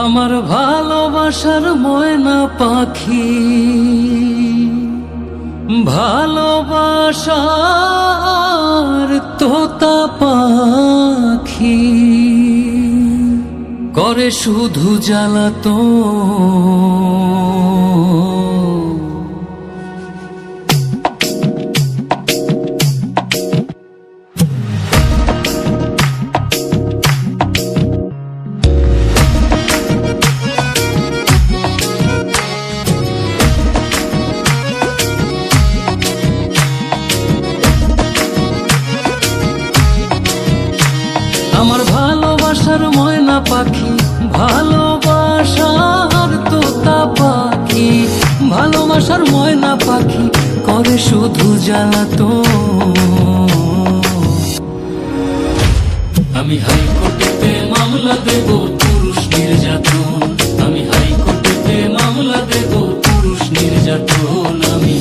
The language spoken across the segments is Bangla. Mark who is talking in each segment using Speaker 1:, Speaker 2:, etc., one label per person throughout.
Speaker 1: আমার ভালোবাসার ময়না পাখি, ভালোবাসার তোতা পাখি করে শুধু জ্বালাতন। আমার ভালোবাসার ময়না পাখি, ভালোবাসার তোতা পাখি, ভালোবাসার ময়না পাখি করে শুধু জ্বালাতন। আমি হাইকোর্টেতে মামলা দেব পুরুষ নির্যাতন, আমি হাইকোর্টেতে মামলা দেব পুরুষ নির্যাতন, আমি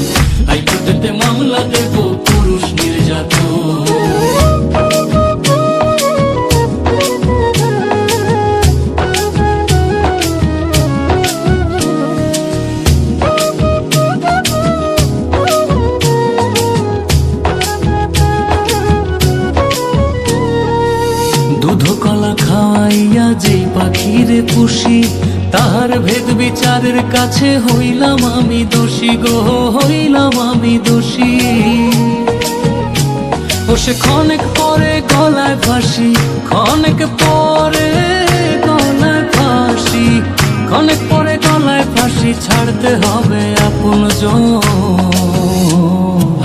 Speaker 1: হাইকোর্টেতে মামলা দেব পুরুষ নির্যাতন। দুধ কলা খাওয়াইয়া যে পাখিরে পুষি, তাহার ভেদ বিচারের কাছে হইলাম আমি দোষী গো, হইলাম আমি দোষী। ও সে ক্ষণেক পরে গলায় ফাঁসি, ক্ষণেক পরে গলায় ফাঁসি, ক্ষণেক পরে গলায় ফাঁসি, ছাড়তে হবে আপনজন।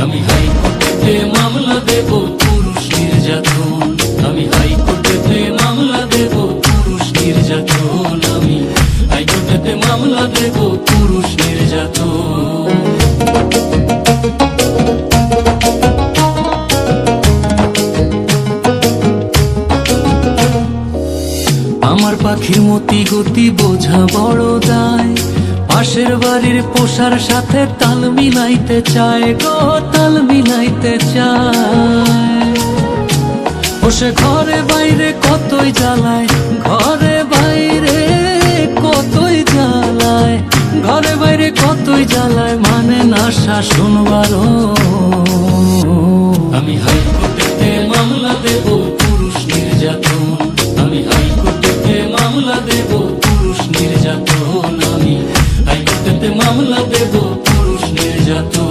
Speaker 1: আমি হাইকোর্টেতে মামলা দেব পুরুষ নির্যাতন, আমি হাইকোর্টেতে মামলা দেব পুরুষ নির্যাতন, আমি হাইকোর্টেতে মামলা দেব পুরুষ নির্যাতন। আমার পাখির মতি গতি বোঝা বড় দায়, পাশের বাড়ির পোষার সাথে তাল মিলাইতে চায় গো, তাল মিলাইতে চায়। ও সে ঘরে বাইরে কতই জ্বালায়, ঘরে বাইরে কতই জ্বালায়, ঘরে বাইরে কতই জ্বালায়, মানে না শাসন বারণ। আমি হাইকোর্টেতে মামলা দেব পুরুষ নির্যাতন, আমি হাইকোর্টেতে মামলা দেব পুরুষ নির্যাতন, আমি হাইকোর্টেতে মামলা দেব পুরুষ নির্যাতন।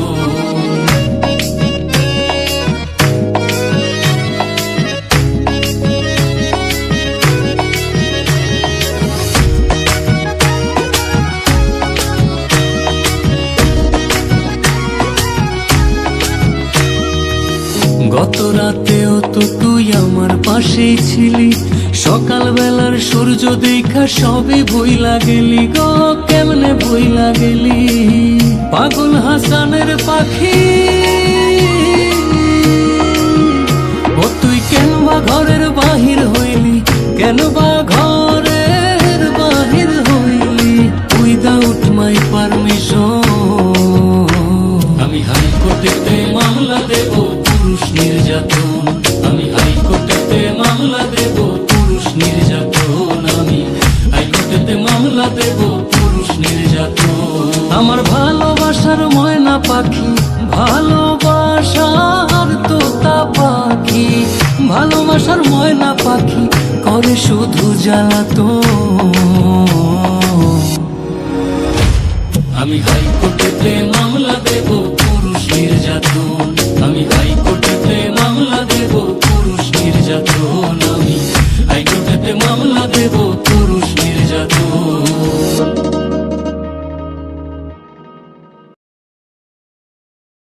Speaker 1: গত রাতেও তো তুই আমার পাশেই ছিলি, সকাল বেলার সূর্য দেখা সবই ভুইলা গেলি গো, কেমনে ভুইলা গেলি। পাগল হাসানের পাখি ও তুই কেন বা ঘরের বাহির হইলি, কেন বা ঘরের বাহির হইলি, উইদাউট মাই পারমিশন। আমি হাইকোর্টেতে মামলা দেব পুরুষ নির্যাতন, আমি হাইকোর্টেতে মামলা দেব পুরুষ নির্যাতন, আমি হাইকোর্টেতে মামলা দেব পুরুষ নির্যাতন। আমার ভালোবাসার ময়না পাখি, ভালোবাসার তোতা পাখি, ভালোবাসার ময়না পাখি করে শুধু জ্বালাতন।